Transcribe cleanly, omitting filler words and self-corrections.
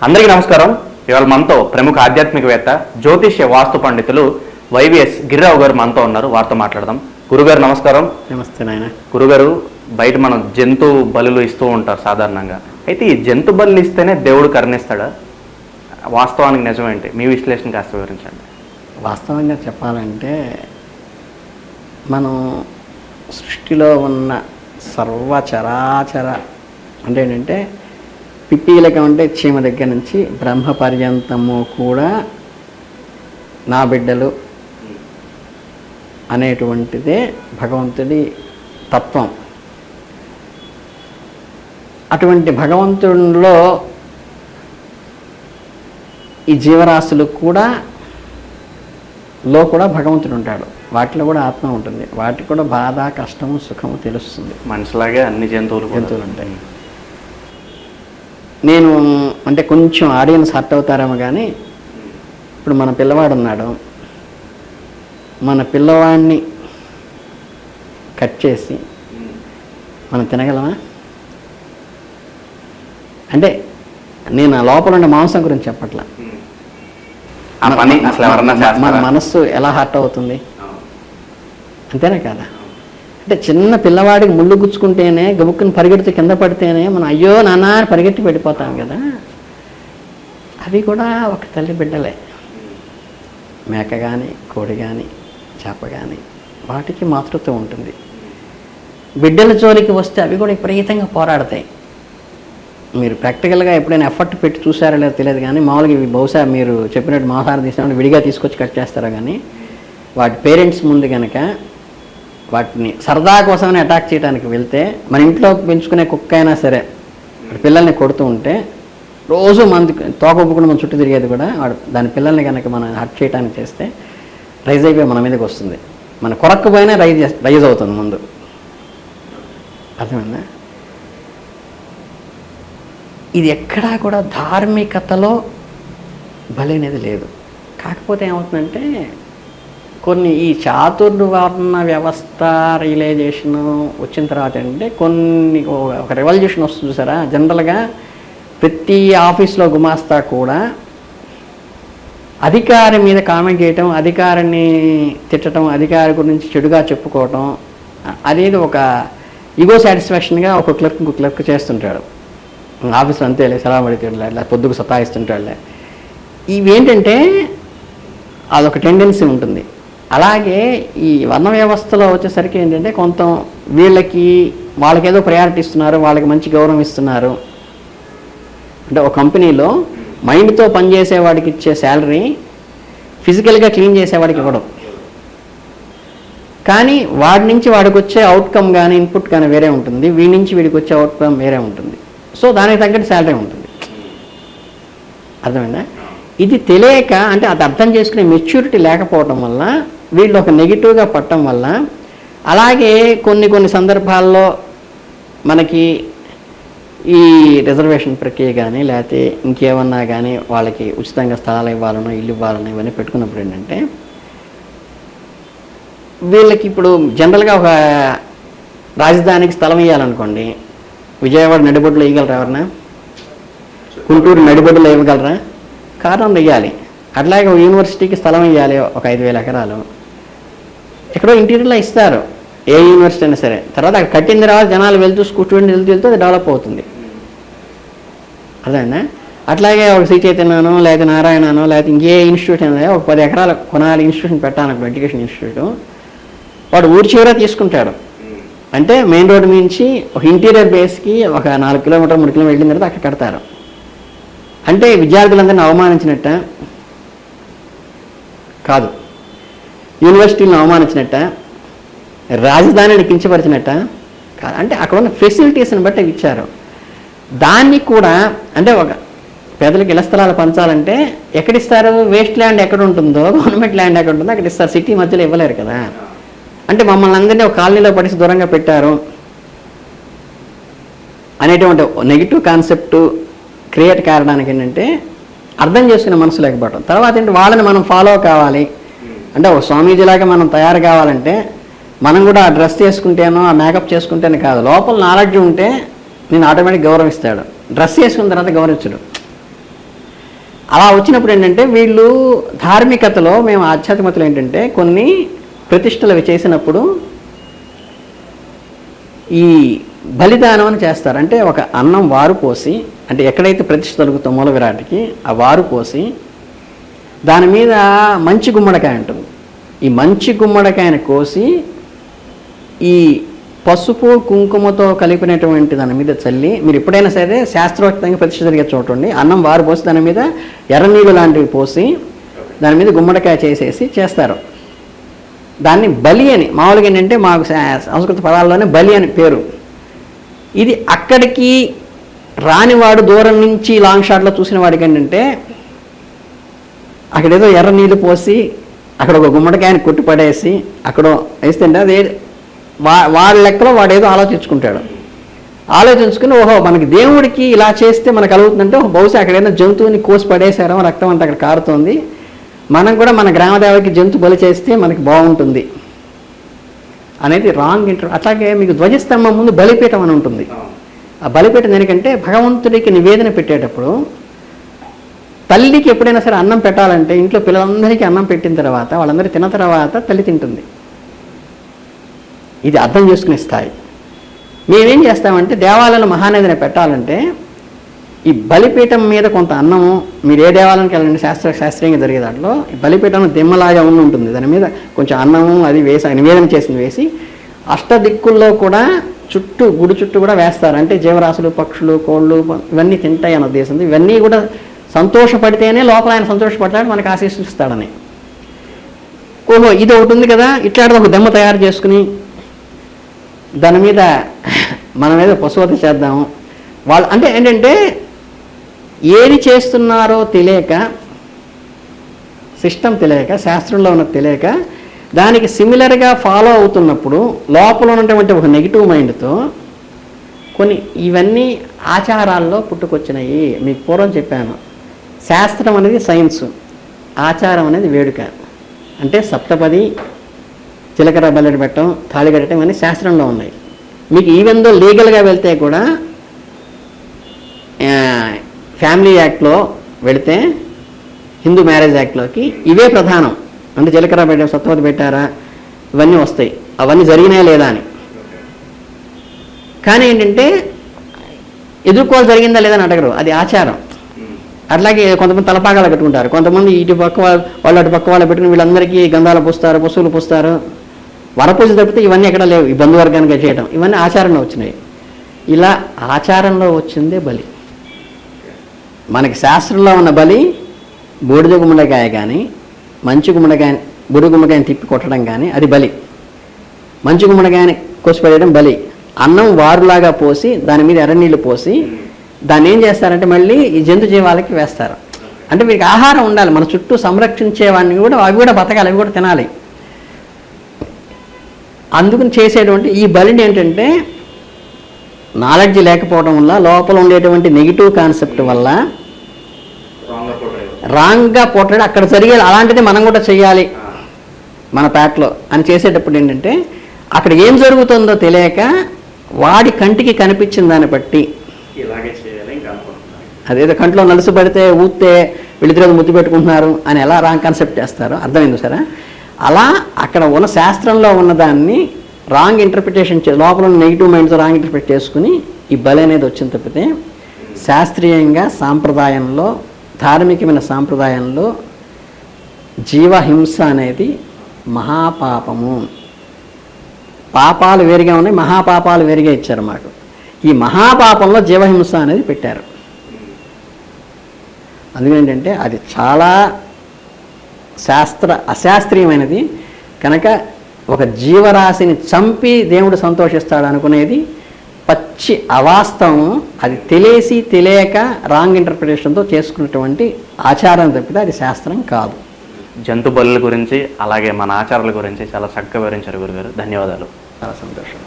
అందరికీ నమస్కారం. ఇవాళ మనతో ప్రముఖ ఆధ్యాత్మికవేత్త జ్యోతిష్య వాస్తు పండితులు వైవిఎస్ గిరిరావు గారు మనతో ఉన్నారు. వారితో మాట్లాడదాం. గురుగారు నమస్కారం. నమస్తే నాయన. గురుగారు, బయట మనం జంతు బలులు ఇస్తూ ఉంటారు సాధారణంగా. అయితే ఈ జంతు బలులు ఇస్తేనే దేవుడు కరుణిస్తాడా? వాస్తవానికి నిజమేంటి? మీ విశ్లేషణ కాస్త వివరించండి. వాస్తవంగా చెప్పాలంటే మనం సృష్టిలో ఉన్న సర్వచరాచర అంటే ఏంటంటే పిప్పీలక ఉంటే చీమ దగ్గర నుంచి బ్రహ్మ పర్యంతము కూడా నా బిడ్డలు అనేటువంటిదే భగవంతుడి తత్వం. అటువంటి భగవంతుడిలో ఈ జీవరాశులు కూడా భగవంతుడు ఉంటాడు. వాటిలో కూడా ఆత్మ ఉంటుంది. వాటికి కూడా బాధ, కష్టము, సుఖము తెలుస్తుంది. మనిషిలాగే అన్ని జంతువులు ఉంటాయి. నేను అంటే కొంచెం ఆడియన్స్ హర్ట్ అవుతారేమో కానీ, ఇప్పుడు మన పిల్లవాడు ఉన్నాడు. మన పిల్లవాడిని కట్ చేసి మనం తినగలమా? అంటే నేను ఆ లోపల ఉండే మాంసం గురించి చెప్పట్లా. మన మనస్సు ఎలా హర్ట్ అవుతుంది, అంతేనా కదా? అంటే చిన్న పిల్లవాడికి ముళ్ళు గుచ్చుకుంటేనే గబుక్కుని పరిగెడుతూ కింద పడితేనే మనం అయ్యో నాన్న పరిగెత్తి పడిపోతాం కదా. అవి కూడా ఒక తల్లి బిడ్డలే. మేక కానీ, కోడి కానీ, చేప కానీ వాటికి మాతృత్వం ఉంటుంది. బిడ్డల జోలికి వస్తే అవి కూడా విపరీతంగా పోరాడతాయి. మీరు ప్రాక్టికల్గా ఎప్పుడైనా ఎఫర్ట్ పెట్టి చూసారో లేదో తెలియదు కానీ, మామూలుగా ఇవి బహుశా మీరు చెప్పినట్టు మాంసాహారం తీసినప్పుడు విడిగా తీసుకొచ్చి కట్ చేస్తారో కానీ, వాటి పేరెంట్స్ ముందు కనుక వాటిని సరదా కోసమని అటాక్ చేయడానికి వెళ్తే, మన ఇంట్లో పెంచుకునే కుక్క అయినా సరే పిల్లల్ని కొడుతూ ఉంటే రోజు మంది తోకొప్పుకుండా మన చుట్టూ తిరిగేది కూడా వాడు దాని పిల్లల్ని కనుక మనం హర్ట్ చేయడానికి చేస్తే రైజ్ అయిపోయి మన మీదకి వస్తుంది. మన కొరక్కుపోయినా రైజ్ అవుతుంది ముందు. అర్థమైందా? ఇది ఎక్కడా కూడా ధార్మికతలో బలి అనేది లేదు. కాకపోతే ఏమవుతుందంటే కొన్ని ఈ చాతుర్వర్ణ వ్యవస్థ రియలైజేషన్ వచ్చిన తర్వాత ఏంటంటే కొన్ని ఒక రెవల్యూషన్ వస్తుంది చూసారా. జనరల్గా ప్రతి ఆఫీస్లో గుమాస్తా కూడా అధికారి మీద కామెంట్ చేయటం, అధికారిని తిట్టడం, అధికారి గురించి చెడుగా చెప్పుకోవటం అనేది ఒక ఈగో సాటిస్ఫాక్షన్గా ఒక క్లర్క్ చేస్తుంటాడు. ఆఫీస్లో అంతేలే సలాం అడిగాడులే, ఇలా పొద్దుకు సతాయిస్తుంటాడులే. ఇవేంటంటే అదొక టెండెన్సీ ఉంటుంది. అలాగే ఈ వర్ణ వ్యవస్థలో వచ్చేసరికి ఏంటంటే కొంత వాళ్ళకేదో ప్రయారిటీ ఇస్తున్నారు, వాళ్ళకి మంచి గౌరవం ఇస్తున్నారు. అంటే ఒక కంపెనీలో మైండ్తో పనిచేసేవాడికి ఇచ్చే శాలరీ ఫిజికల్గా క్లీన్ చేసేవాడికి ఇవ్వడం. కానీ వాడి నుంచి వాడికి వచ్చే అవుట్కమ్ కానీ ఇన్పుట్ కానీ వేరే ఉంటుంది, వీడి నుంచి వీడికి వచ్చే అవుట్కమ్ వేరే ఉంటుంది. సో దానికి తగ్గట్టు శాలరీ ఉంటుంది. అర్థమైందా? ఇది తెలియక, అంటే అది అర్థం చేసుకునే మెచ్యూరిటీ లేకపోవటం వల్ల వీళ్ళు ఒక నెగిటివ్గా పట్టడం వల్ల, అలాగే కొన్ని సందర్భాల్లో మనకి ఈ రిజర్వేషన్ ప్రక్రియ కానీ లేకపోతే ఇంకేమన్నా కానీ వాళ్ళకి ఉచితంగా స్థలాలు ఇవ్వాలనో ఇల్లు ఇవ్వాలనో ఇవన్నీ పెట్టుకున్నప్పుడు ఏంటంటే వీళ్ళకి ఇప్పుడు జనరల్గా ఒక రాజధానికి స్థలం ఇవ్వాలనుకోండి, విజయవాడ నడిబొడ్డులో ఇవ్వగలరా? ఎవరన్నా గుంటూరు నడిబొడ్డులో ఇవ్వగలరా? కారణం ఇవ్వాలి. అట్లాగే యూనివర్సిటీకి స్థలం ఇవ్వాలి, ఒక 5,000 ఎకరాలు ఎక్కడో ఇంటీరియర్లో ఇస్తారు, ఏ యూనివర్సిటీ అయినా సరే. తర్వాత అక్కడ కట్టిన తర్వాత జనాలు వెళ్తూ స్టూడెంట్ వెళ్తూ అది డెవలప్ అవుతుంది. అదేనా? అట్లాగే ఒక శ్రీ చైతన్యనో లేకపోతే నారాయణనో లేకపోతే ఇంకే ఇన్స్టిట్యూట్ అయినా ఒక 10 ఎకరాలు కొనాలి, ఇన్స్టిట్యూషన్ పెట్టాలనుకో, ఎడ్యుకేషన్ ఇన్స్టిట్యూట్, వాడు ఊరి చివర తీసుకుంటాడు. అంటే మెయిన్ రోడ్డు నుంచి ఒక ఇంటీరియర్ బేస్కి ఒక 4 కిలోమీటర్ 3 కిలోమీటర్ వెళ్ళిన తర్వాత అక్కడ కడతారు. అంటే విద్యార్థులందరినీ అవమానించినట్ట కాదు, యూనివర్సిటీలను అవమానించినట్ట, రాజధానిని కించపరిచినట్ట కాదు. అంటే అక్కడ ఉన్న ఫెసిలిటీస్ని బట్టి ఇచ్చారు. దాన్ని కూడా అంటే ఒక పేదలకు ఇళ్ల స్థలాలు పంచాలంటే ఎక్కడిస్తారు? వేస్ట్ ల్యాండ్ ఎక్కడ ఉంటుందో, గవర్నమెంట్ ల్యాండ్ ఎక్కడ ఉంటుందో అక్కడ ఇస్తారు. సిటీ మధ్యలో ఇవ్వలేరు కదా. అంటే మమ్మల్ని అందరినీ ఒక కాలనీలో పడిసి దూరంగా పెట్టారు అనేటువంటి నెగిటివ్ కాన్సెప్ట్ క్రియేట్ కావడానికి ఏంటంటే అర్థం చేసుకునే మనసు లేకపోవడం. తర్వాత ఏంటి, వాళ్ళని మనం ఫాలో కావాలి. అంటే ఒక స్వామీజీలాగా మనం తయారు కావాలంటే మనం కూడా ఆ డ్రెస్ చేసుకుంటేనో ఆ మేకప్ చేసుకుంటేనే కాదు, లోపల నాలెడ్జ్ ఉంటే నేను ఆటోమేటిక్ గౌరవిస్తాడు. డ్రెస్ చేసుకున్న తర్వాత గౌరవించడు. అలా వచ్చినప్పుడు ఏంటంటే వీళ్ళు ధార్మికతలో, మేము ఆధ్యాత్మికతలో ఏంటంటే కొన్ని ప్రతిష్టలు అవి చేసినప్పుడు ఈ బలిదానం అని చేస్తారు. అంటే ఒక అన్నం వారు పోసి, అంటే ఎక్కడైతే ప్రతిష్ఠ దొరుకుతుందో మూల విరాట్కి ఆ వారు పోసి దాని మీద మంచి గుమ్మడికాయ ఉంటుంది. ఈ మంచి గుమ్మడికాయని కోసి ఈ పసుపు కుంకుమతో కలిపినటువంటి దాని మీద చల్లి, మీరు ఎప్పుడైనా సరే శాస్త్రోక్తంగా ప్రతిష్ఠ జరిగే చూడండి, అన్నం వారు పోసి దాని మీద ఎర్రనీళ్ళు లాంటివి పోసి దాని మీద గుమ్మడికాయ చేసేసి చేస్తారు. దాన్ని బలి అని, మామూలుగా ఏంటంటే మాకు సంస్కృత పదాల్లోనే బలి అని పేరు. ఇది అక్కడికి రానివాడు, దూరం నుంచి లాంగ్ షాట్లో చూసిన వాడికి ఏంటంటే అక్కడేదో ఎర్ర నీళ్ళు పోసి అక్కడ ఒక గుమ్మడికాయని కొట్టి పడేసి అక్కడ వేస్తే అదే వాడి లెక్కలో వాడు ఏదో ఆలోచించుకుని ఓహో మనకి దేవుడికి ఇలా చేస్తే మనకు కలుగుతుందంటే బహుశా అక్కడ ఏదైనా జంతువుని కోసి పడేసారో, రక్తం అంతా అక్కడ కారుతోంది, మనం కూడా మన గ్రామదేవకి జంతు బలి చేస్తే మనకి బాగుంటుంది అనేది రాంగ్ అట్లాగే మీకు ధ్వజస్తంభం ముందు బలిపీఠం అని ఉంటుంది. ఆ బలిపీఠం దేనికంటే భగవంతుడికి నివేదన పెట్టేటప్పుడు తల్లికి ఎప్పుడైనా సరే అన్నం పెట్టాలంటే ఇంట్లో పిల్లలందరికీ అన్నం పెట్టిన తర్వాత వాళ్ళందరూ తిన్న తర్వాత తల్లి తింటుంది. ఇది అర్థం చేసుకునే స్థాయి. మేమేం చేస్తామంటే దేవాలయంలో మహానదిని పెట్టాలంటే ఈ బలిపీఠం మీద కొంత అన్నము, మీరు ఏ దేవాలయానికి వెళ్ళండి శాస్త్రీయంగా జరిగే దాంట్లో ఈ బలిపీఠం దిమ్మలాగా ఉంటుంది, దాని మీద కొంచెం అన్నము అది వేసి నివేదన చేసింది వేసి అష్టదిక్కుల్లో కూడా చుట్టూ గుడి చుట్టూ కూడా వేస్తారు. అంటే జీవరాశులు, పక్షులు, కోళ్ళు ఇవన్నీ తింటాయి అన్న ఉద్దేశంతో ఇవన్నీ కూడా సంతోషపడితేనే లోపల ఆయన సంతోషపడతాడు, మనకు ఆశీస్సిస్తాడని. ఓహో ఇది ఒకటి ఉంది కదా, ఇట్లాంటిది ఒక దెమ్మ తయారు చేసుకుని దాని మీద మన మీద పశువతి చేద్దాము. వాళ్ళు అంటే ఏంటంటే ఏది చేస్తున్నారో తెలియక, సిస్టమ్ తెలియక, శాస్త్రంలో ఉన్నది తెలియక దానికి సిమిలర్గా ఫాలో అవుతున్నప్పుడు లోపల ఉన్నటువంటి ఒక నెగిటివ్ మైండ్తో కొన్ని ఇవన్నీ ఆచారాల్లో పుట్టుకొచ్చినాయి. మీకు పూర్వం చెప్పాను, శాస్త్రం అనేది సైన్స్, ఆచారం అనేది వేడుక. అంటే సప్తపది, చిలకర బల్లెడ పెట్టడం, తాళి కట్టడం ఇవన్నీ శాస్త్రంలో ఉన్నాయి. మీకు ఈవెందో లీగల్గా వెళ్తే కూడా ఫ్యామిలీ యాక్ట్లో వెళితే, హిందూ మ్యారేజ్ యాక్ట్లోకి ఇవే ప్రధానం. అంటే జీలకర్ర పెట్టారు, సత్వతి పెట్టారా, ఇవన్నీ వస్తాయి, అవన్నీ జరిగినాయా లేదా అని. కానీ ఏంటంటే ఎదుర్కోవాలి జరిగిందా లేదా అని అడగరు, అది ఆచారం. అట్లాగే కొంతమంది తలపాగాలు పెట్టుకుంటారు, కొంతమంది ఇటు పక్క వాళ్ళు అటు పక్క వాళ్ళు పెట్టుకుని వీళ్ళందరికీ గంధాలు పూస్తారు, పశువులు పూస్తారు. వరపూజ తప్పితే ఇవన్నీ ఎక్కడ లేవు. ఈ బంధువర్గానికి చేయడం ఇవన్నీ ఆచారంలో వచ్చినాయి. ఇలా ఆచారంలో వచ్చిందే బలి. మనకి శాస్త్రంలో ఉన్న బలి బూడిద గుమ్మడికాయ కానీ, మంచి గుమ్మడికాయ బూడిద గుమ్మడికాయని తిప్పి కొట్టడం కానీ అది బలి. మంచి గుమ్మడికాయని కోసిపడేయడం బలి. అన్నం వారులాగా పోసి దాని మీద ఎర్రనీళ్ళు పోసి దాన్ని ఏం చేస్తారంటే మళ్ళీ ఈ జంతు జీవాలకి వేస్తారు. అంటే మీకు ఆహారం ఉండాలి, మన చుట్టూ సంరక్షించేవాడిని కూడా అవి కూడా బతకాలి, అవి కూడా తినాలి. అందుకని చేసేటువంటి ఈ బలిని ఏంటంటే నాలెడ్జ్ లేకపోవడం వల్ల, లోపల ఉండేటువంటి నెగిటివ్ కాన్సెప్ట్ వల్ల రాంగ్గా పోట్రాడు అక్కడ జరిగేది. అలాంటిది మనం కూడా చెయ్యాలి మన పేటలో అని చేసేటప్పుడు ఏంటంటే అక్కడ ఏం జరుగుతుందో తెలియక వాడి కంటికి కనిపించిన దాన్ని బట్టి అదేదో కంట్లో నలుసు పడితే ఊస్తే వీళ్ళిద్దరు ముద్దు పెట్టుకుంటున్నారు అని ఎలా రాంగ్ కాన్సెప్ట్ చేస్తారో అర్థమైంది సరే. అలా అక్కడ ఉన్న శాస్త్రంలో ఉన్నదాన్ని రాంగ్ ఇంటర్ప్రిటేషన్ లోపల ఉన్న నెగిటివ్ మైండ్తో రాంగ్ ఇంటర్ప్రిట్ చేసుకుని ఈ బలి అనేది వచ్చింది తప్పితే శాస్త్రీయంగా సాంప్రదాయంలో, ధార్మికమైన సాంప్రదాయంలో జీవహింస అనేది మహాపాపము. పాపాలు వేరుగా ఉన్నాయి, మహాపాపాలు వేరుగా ఇచ్చారు మాకు. ఈ మహాపాపంలో జీవహింస అనేది పెట్టారు. అందుకేంటంటే అది చాలా అశాస్త్రీయమైనది కనుక ఒక జీవరాశిని చంపి దేవుడు సంతోషిస్తాడు అనుకునేది పచ్చి అవాస్తవం. అది తెలిసి తెలియక రాంగ్ ఇంటర్ప్రిటేషన్తో చేసుకున్నటువంటి ఆచారం తప్పితే అది శాస్త్రం కాదు. జంతు బలుల గురించి అలాగే మన ఆచారాల గురించి చాలా చక్కగా వివరించారు గురుగారు. ధన్యవాదాలు. చాలా సంతోషం.